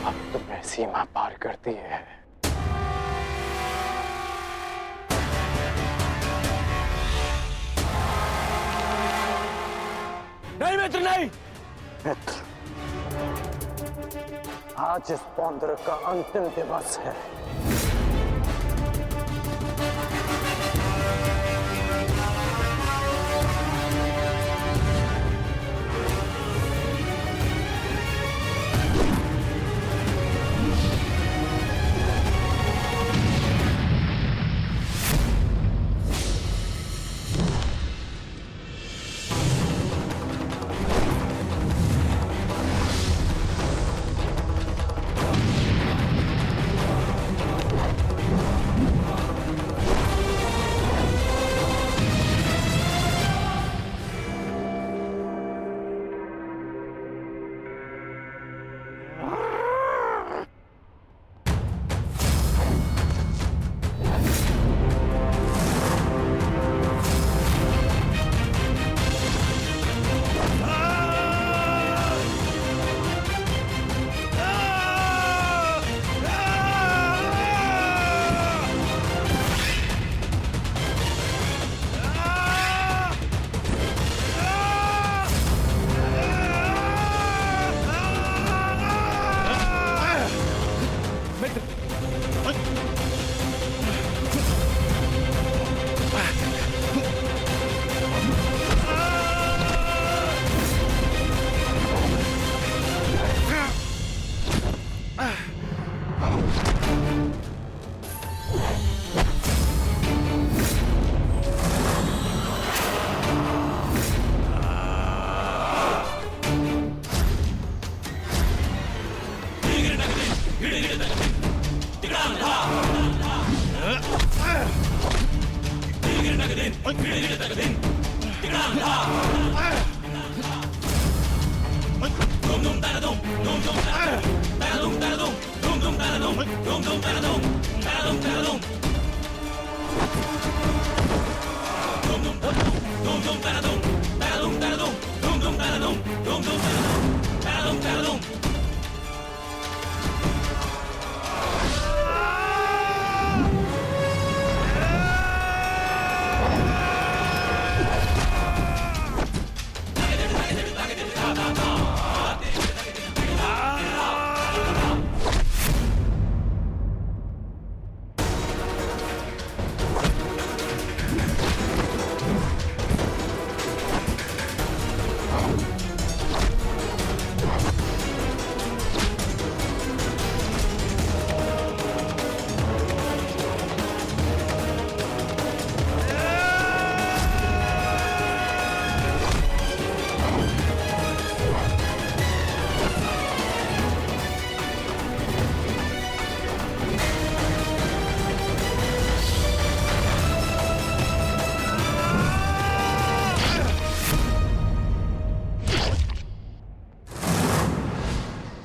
अब तुम्हें सीमा पार करती है। नहीं मित्र, नहीं मित्र, आज इस पौंद्रक का अंतिम दिवस है।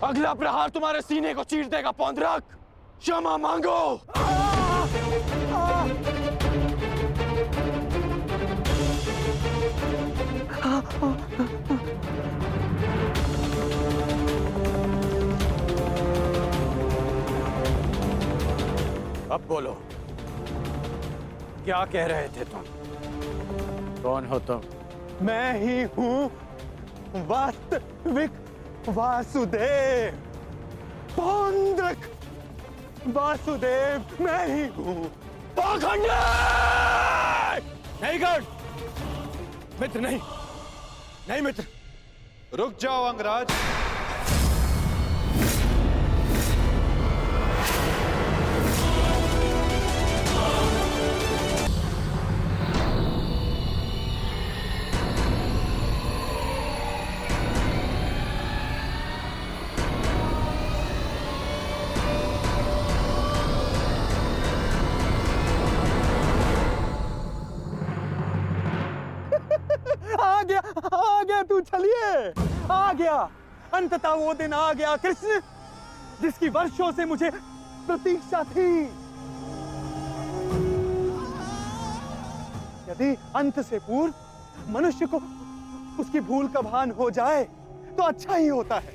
अगला प्रहार तुम्हारे सीने को चीर देगा पौंद्रक। क्षमा मांगो। अब बोलो, क्या कह रहे थे तुम? कौन हो तुम? मैं ही हूँ वास्तविक वासुदेव। पौंद्रक वासुदेव मैं ही हूँ। पाखंडी! नहीं गढ़ मित्र, नहीं नहीं मित्र, रुक जाओ अंगराज। आ गया तू, चलिए आ गया। अंततः वो दिन आ गया कृष्ण, जिसकी वर्षों से मुझे प्रतीक्षा थी। यदि अंत से पूर्व मनुष्य को उसकी भूल का भान हो जाए तो अच्छा ही होता है।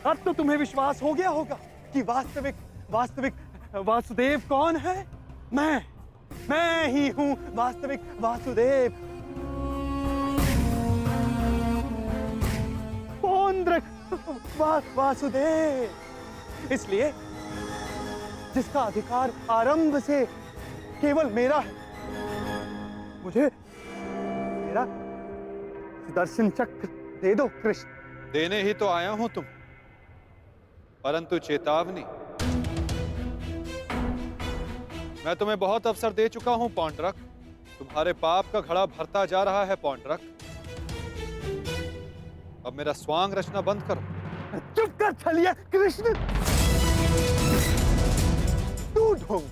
अब तो तुम्हें विश्वास हो गया होगा कि वास्तविक वास्तविक वासुदेव कौन है। मैं ही हूं वास्तविक वासुदेव। पौंड्रक वासुदेव, इसलिए जिसका अधिकार आरंभ से केवल मेरा है, मुझे मेरा सुदर्शन चक्र दे दो कृष्ण। देने ही तो आया हूं तुम, परंतु चेतावनी, मैं तुम्हें बहुत अवसर दे चुका हूं पौंड्रक। तुम्हारे पाप का घड़ा भरता जा रहा है पौंड्रक। अब मेरा स्वांग रचना बंद करो। चुप कर छलिया कृष्ण। तू ढोंग,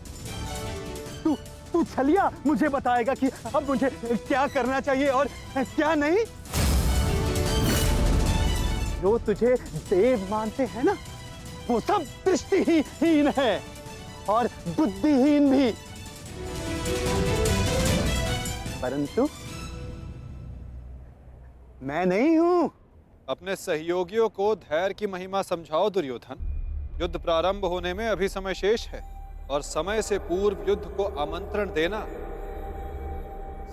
तू छलिया मुझे बताएगा कि अब मुझे क्या करना चाहिए और क्या नहीं। जो तुझे देव मानते हैं ना, वो सब दृष्टिहीन है और बुद्धिहीन भी। परंतु मैं नहीं हूं। अपने सहयोगियों को धैर्य की महिमा समझाओ दुर्योधन। युद्ध प्रारंभ होने में अभी समय शेष है और समय से पूर्व युद्ध को आमंत्रण देना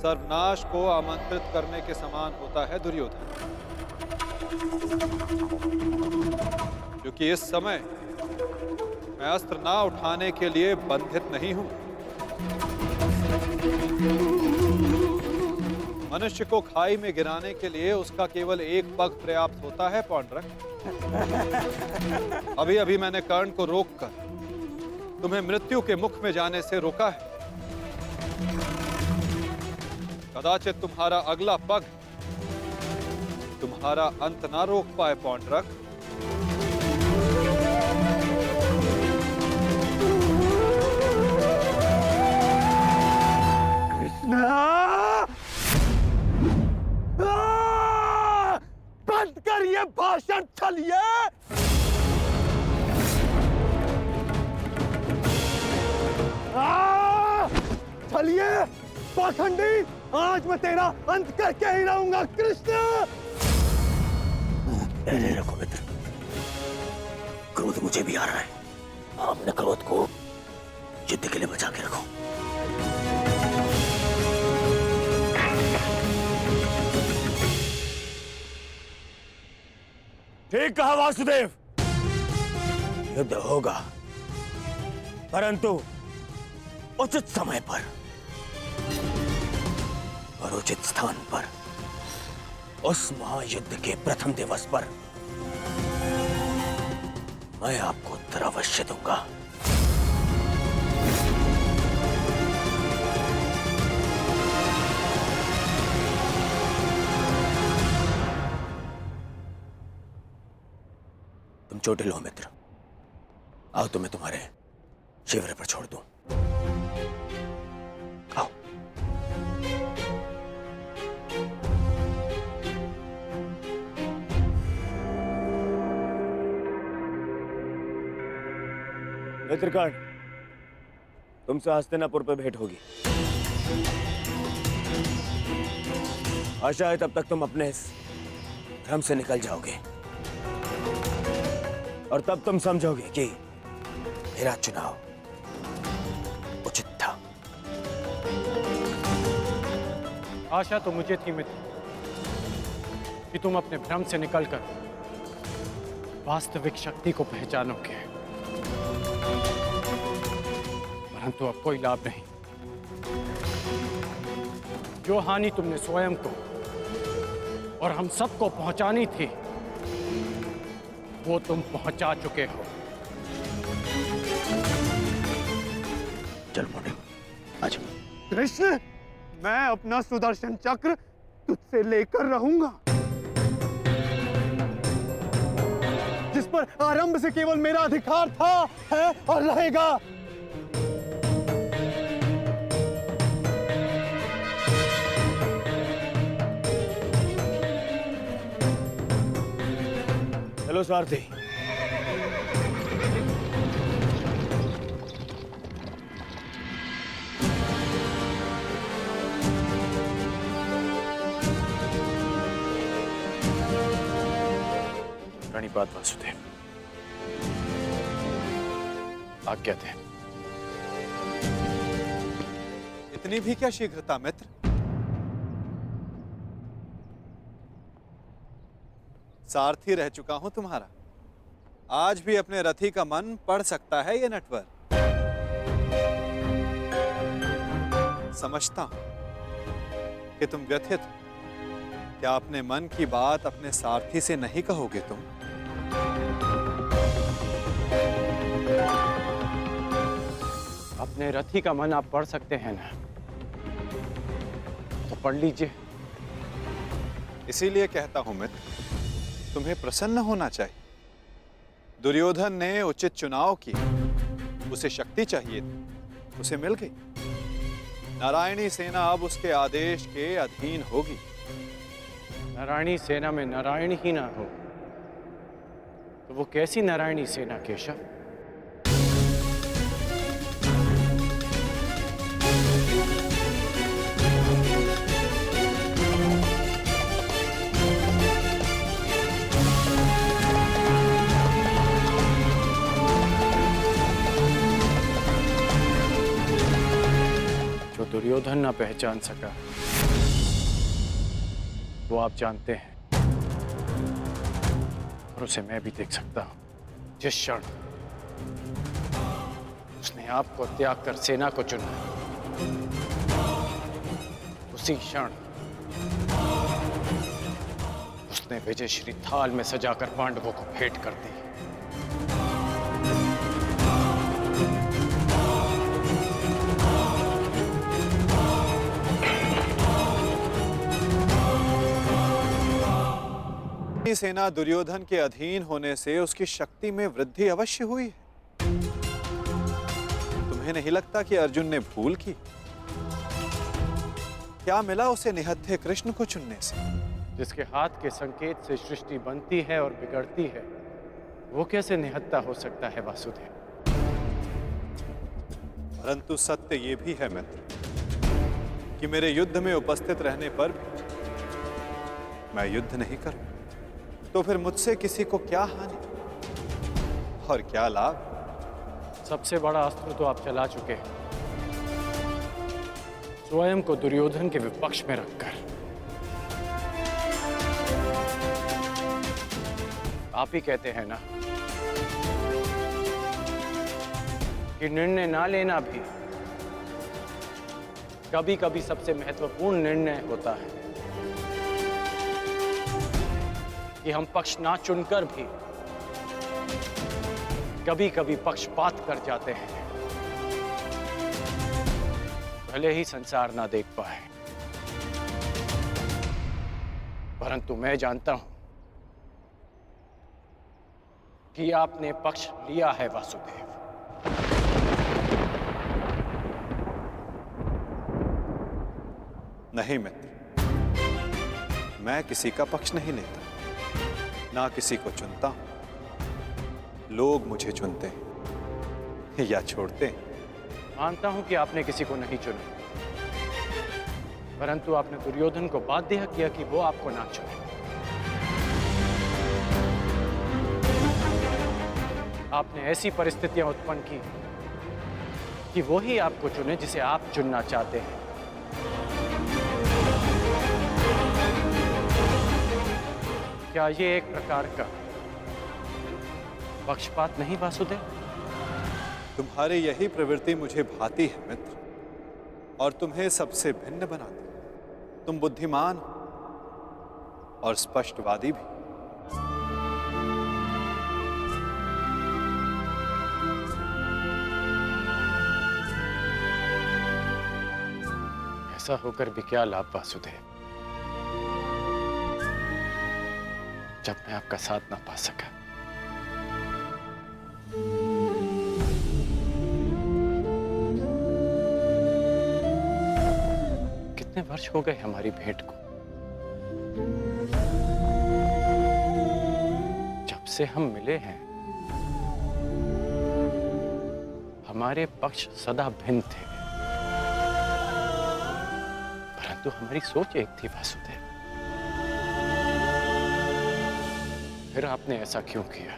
सर्वनाश को आमंत्रित करने के समान होता है दुर्योधन। क्योंकि इस समय मैं अस्त्र ना उठाने के लिए बंधित नहीं हूं। मनुष्य को खाई में गिराने के लिए उसका केवल एक पग पर्याप्त होता है पौंड्रक। अभी अभी मैंने कर्ण को रोककर तुम्हें मृत्यु के मुख में जाने से रोका है। कदाचित तुम्हारा अगला पग तुम्हारा अंत ना रोक पाए पौंड्रक। बंद कर ये भाषण छलिए। छलिए पाखंडी, आज मैं तेरा अंत करके ही रहूंगा कृष्ण। धैर्य रखो मित्र, क्रोध मुझे भी आ रहा है। अपने क्रोध को युद्ध के लिए बचा के रखो। ठीक कहा वासुदेव, युद्ध होगा, परंतु उचित समय पर और उचित स्थान पर। उस महायुद्ध के प्रथम दिवस पर मैं आपको उत्तर अवश्य दूंगा। तुम चोटिल हो मित्र, आओ तुम्हें तुम्हारे शिविर पर छोड़ दूं। आओ। मित्रकर्ण, तुमसे हस्तिनापुर पर भेंट होगी। आशा है तब तक तुम अपने इस भ्रम से निकल जाओगे और तब तुम समझोगे कि मेरा चुनाव उचित था। आशा तो मुझे थी मित्र कि तुम अपने भ्रम से निकलकर वास्तविक शक्ति को पहचानोगे, परंतु अब कोई लाभ नहीं। जो हानि तुमने स्वयं को और हम सबको पहुंचानी थी, वो तुम पहुंचा चुके हो। चल मोटे, आज कृष्ण, मैं अपना सुदर्शन चक्र तुझसे लेकर रहूंगा, जिस पर आरंभ से केवल मेरा अधिकार था, है और रहेगा। चलो सारथी। प्रणिपात वासुदेव। आज्ञा दें। इतनी भी क्या शीघ्रता मित्र? सारथी रह चुका हूं तुम्हारा। आज भी अपने रथी का मन पढ़ सकता है ये नटवर। समझता हूं कि तुम व्यथित हो। क्या अपने मन की बात अपने सारथी से नहीं कहोगे तुम? अपने रथी का मन आप पढ़ सकते हैं ना, तो पढ़ लीजिए। इसीलिए कहता हूं मित्र, तुम्हें प्रसन्न होना चाहिए। दुर्योधन ने उचित चुनाव किया। उसे शक्ति चाहिए थी, उसे मिल गई। नारायणी सेना अब उसके आदेश के अधीन होगी। नारायणी सेना में नारायण ही ना हो तो वो कैसी नारायणी सेना केशव? जो दुर्योधन ना पहचान सका वो आप जानते हैं, और उसे मैं भी देख सकता हूं। जिस क्षण उसने आपको त्याग कर सेना को चुना, उसी क्षण उसने विजय श्री थाल में सजाकर पांडवों को भेंट कर दी। सेना दुर्योधन के अधीन होने से उसकी शक्ति में वृद्धि अवश्य हुई है। तुम्हें नहीं लगता कि अर्जुन ने भूल की? क्या मिला उसे निहत्थे कृष्ण को चुनने से? जिसके हाथ के संकेत से सृष्टि बनती है और बिगड़ती है, वो कैसे निहत्था हो सकता है वासुदेव? परंतु सत्य ये भी है मित्र कि मेरे युद्ध में उपस्थित रहने पर भी मैं युद्ध नहीं करूं, तो फिर मुझसे किसी को क्या हानि और क्या लाभ? सबसे बड़ा अस्त्र तो आप चला चुके हैं, स्वयं को दुर्योधन के विपक्ष में रखकर। आप ही कहते हैं ना कि निर्णय ना लेना भी कभी कभी सबसे महत्वपूर्ण निर्णय होता है, कि हम पक्ष ना चुनकर भी कभी कभी पक्षपात कर जाते हैं, भले ही संसार ना देख पाए। परंतु मैं जानता हूं कि आपने पक्ष लिया है वासुदेव। नहीं मित्र, मैं किसी का पक्ष नहीं लेता, ना किसी को चुनता हूं। लोग मुझे चुनते हैं या छोड़ते हैं। मानता हूं कि आपने किसी को नहीं चुना, परंतु आपने दुर्योधन को बाध्य किया कि वो आपको ना चुने। आपने ऐसी परिस्थितियां उत्पन्न की कि वो ही आपको चुने जिसे आप चुनना चाहते हैं। क्या ये एक प्रकार का पक्षपात नहीं वासुदेव? तुम्हारी यही प्रवृत्ति मुझे भाती है मित्र, और तुम्हें सबसे भिन्न बनाती। तुम बुद्धिमान हो और स्पष्टवादी भी। ऐसा होकर भी क्या लाभ वासुदेव, जब मैं आपका साथ ना पा सका। कितने वर्ष हो गए हमारी भेंट को? जब से हम मिले हैं हमारे पक्ष सदा भिन्न थे, परंतु हमारी सोच एक थी वासुदेव। फिर आपने ऐसा क्यों किया?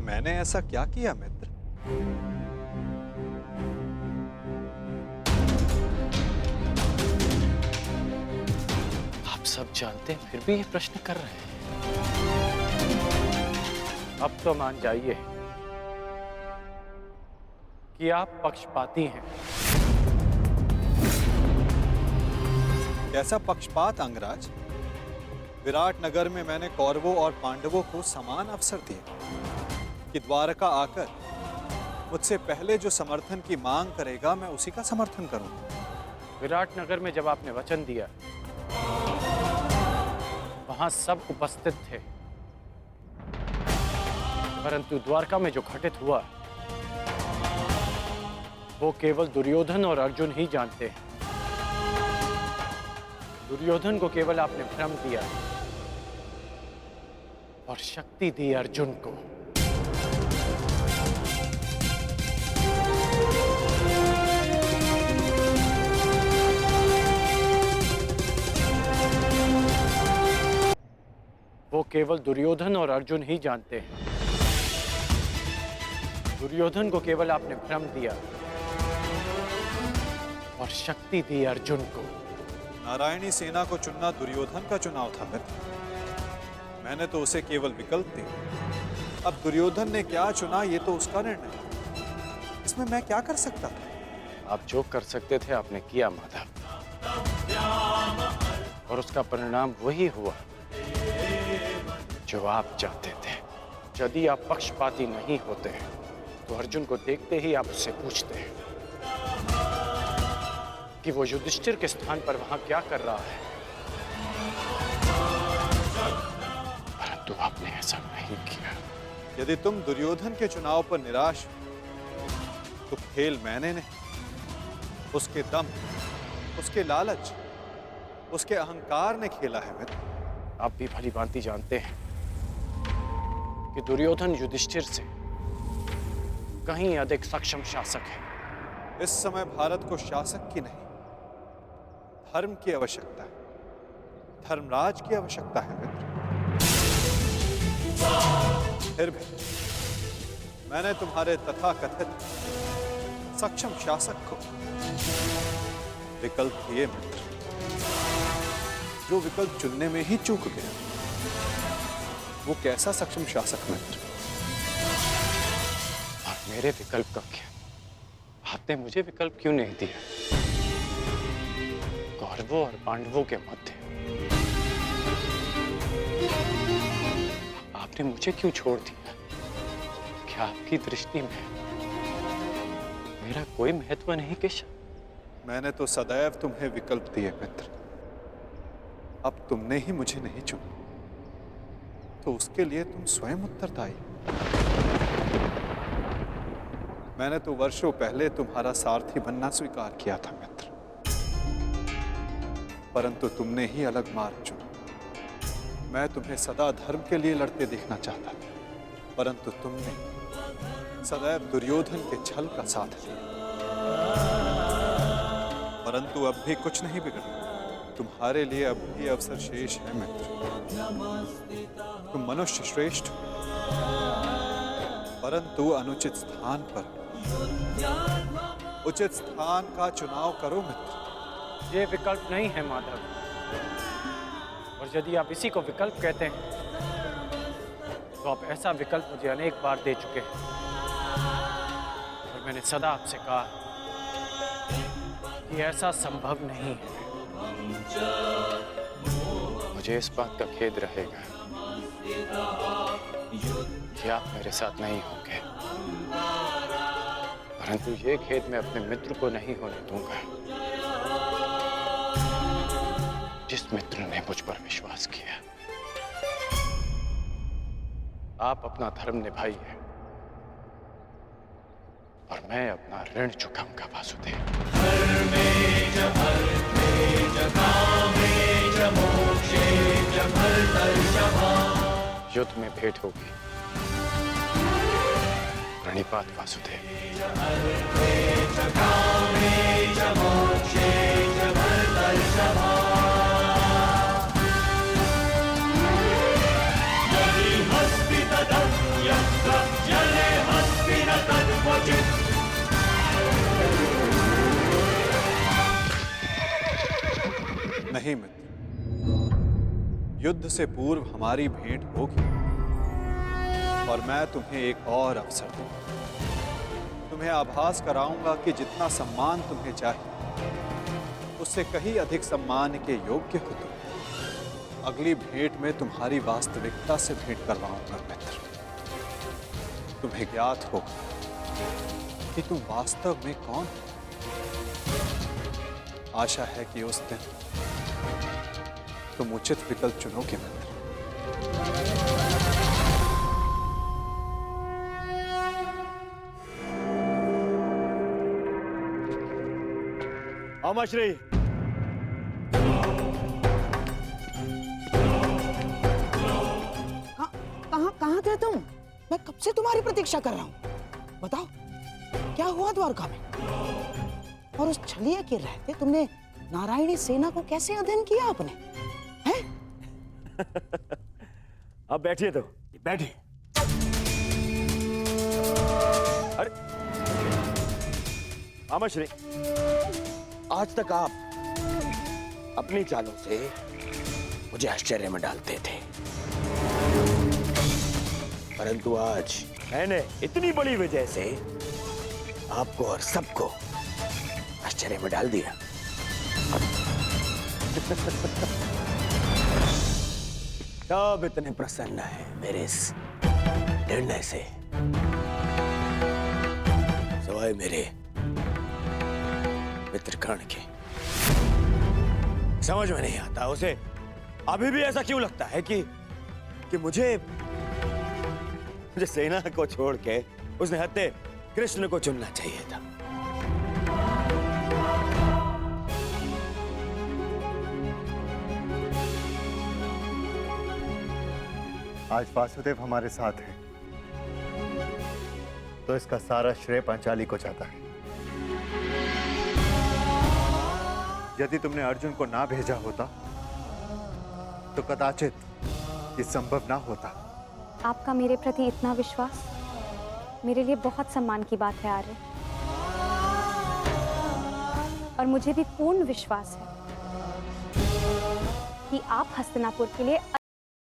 मैंने ऐसा क्या किया मित्र? आप सब जानते हैं फिर भी ये प्रश्न कर रहे हैं। अब तो मान जाइए कि आप पक्षपाती हैं। कैसा पक्षपात अंगराज? विराट नगर में मैंने कौरवों और पांडवों को समान अवसर दिए कि द्वारका आकर मुझसे पहले जो समर्थन की मांग करेगा मैं उसी का समर्थन करूंगा। विराट नगर में जब आपने वचन दिया, वहां सब उपस्थित थे, परंतु द्वारका में जो घटित हुआ वो केवल दुर्योधन और अर्जुन ही जानते हैं। दुर्योधन को केवल आपने भ्रम दिया और शक्ति दी अर्जुन को। वो केवल दुर्योधन और अर्जुन ही जानते हैं। दुर्योधन को केवल आपने भ्रम दिया और शक्ति दी अर्जुन को। नारायणी सेना को चुनना दुर्योधन का चुनाव था मित्र। मैंने तो उसे केवल विकल्प दिए। अब दुर्योधन ने क्या चुना ये तो उसका निर्णय है। इसमें मैं क्या कर सकता था? आप जो कर सकते थे आपने किया माधव, और उसका परिणाम वही हुआ जो आप चाहते थे। यदि आप पक्षपाती नहीं होते तो अर्जुन को देखते ही आप उससे पूछते कि वो युधिष्ठिर के स्थान पर वहां क्या कर रहा है, परंतु आपने ऐसा नहीं किया। यदि तुम दुर्योधन के चुनाव पर निराश हो तो खेल मैंने नहीं, उसके दम, उसके लालच, उसके अहंकार ने खेला है मित्र। आप भी भली भांति जानते हैं कि दुर्योधन युधिष्ठिर से कहीं अधिक सक्षम शासक है। इस समय भारत को शासक की नहीं, धर्म की आवश्यकता है, धर्मराज की आवश्यकता है मित्र। फिर भी मैंने तुम्हारे तथाकथित सक्षम शासक को विकल्प दिए मित्र, जो विकल्प चुनने में ही चूक गया। वो कैसा सक्षम शासक मित्र? और मेरे विकल्प का क्या? आपने मुझे विकल्प क्यों नहीं दिया? कौरवों और पांडवों के मध्य आपने मुझे क्यों छोड़ दिया? क्या आपकी दृष्टि में मेरा कोई महत्व नहीं केशव? मैंने तो सदैव तुम्हें विकल्प दिए मित्र। अब तुमने ही मुझे नहीं चुना तो उसके लिए तुम स्वयं उत्तरदायी। मैंने तो वर्षों पहले तुम्हारा सारथी बनना स्वीकार किया था मित्र, परंतु तुमने ही अलग मार्ग चुना। मैं तुम्हें सदा धर्म के लिए लड़ते देखना चाहता था, परंतु तुमने सदैव दुर्योधन के छल का साथ लिया। परंतु अब भी कुछ नहीं बिगड़ा। तुम्हारे लिए अब भी अवसर शेष है मित्र। तुम मनुष्य श्रेष्ठ हो, परंतु अनुचित स्थान पर उचित स्थान का चुनाव करो मित्र। ये विकल्प नहीं है माधव, और यदि आप इसी को विकल्प कहते हैं तो आप ऐसा विकल्प मुझे अनेक बार दे चुके हैं, और मैंने सदा आपसे कहा कि ऐसा संभव नहीं है। मुझे इस बात का खेद रहेगा कि आप मेरे साथ नहीं होंगे, परंतु ये खेद मैं अपने मित्र को नहीं होने दूंगा, जिस मित्र ने मुझ पर विश्वास किया। आप अपना धर्म निभाइए और मैं अपना ऋण चुकाऊंगा वासुदेव। युद्ध में भेंट होगी। प्रणिपात वासुदेव। यदि हस्ति तदप्यत्र नहीं मित्र, युद्ध से पूर्व हमारी भेंट होगी और मैं तुम्हें एक और अवसर दूंगा। तुम्हें आभास कराऊंगा कि जितना सम्मान तुम्हें चाहिए उससे कहीं अधिक सम्मान के योग्य हो तुम। अगली भेंट में तुम्हारी वास्तविकता से भेंट करवाऊंगा मित्र। तुम्हें ज्ञात होगा कि तुम वास्तव में कौन हो। आशा है कि उस दिन तुम उचित विकल्प चुनोगे मित्र। अमाश्री, कहाँ थे तुम? मैं कब से तुम्हारी प्रतीक्षा कर रहा हूँ। बताओ क्या हुआ द्वारका में? और उस छलिया के रहते तुमने नारायणी सेना को कैसे अध्ययन किया आपने? हैं? अब बैठिए तो बैठिए। अरे अमाश्री, आज तक आप अपनी चालों से मुझे आश्चर्य में डालते थे, परंतु आज मैंने इतनी बड़ी वजह से आपको और सबको आश्चर्य में डाल दिया। सब इतने प्रसन्न है मेरे इस निर्णय से, सिवाय मेरे मित्र कर्ण के। समझ में नहीं आता उसे अभी भी ऐसा क्यों लगता है कि मुझे सेना को छोड़ के उसने हत्या कृष्ण को चुनना चाहिए था। आज वासुदेव हमारे साथ हैं, तो इसका सारा श्रेय पांचाली को जाता है। यदि तुमने अर्जुन को ना भेजा होता तो कदाचित ये संभव ना होता। आपका मेरे प्रति इतना विश्वास मेरे लिए बहुत सम्मान की बात है आर्य, और मुझे भी पूर्ण विश्वास है कि आप हस्तिनापुर के लिए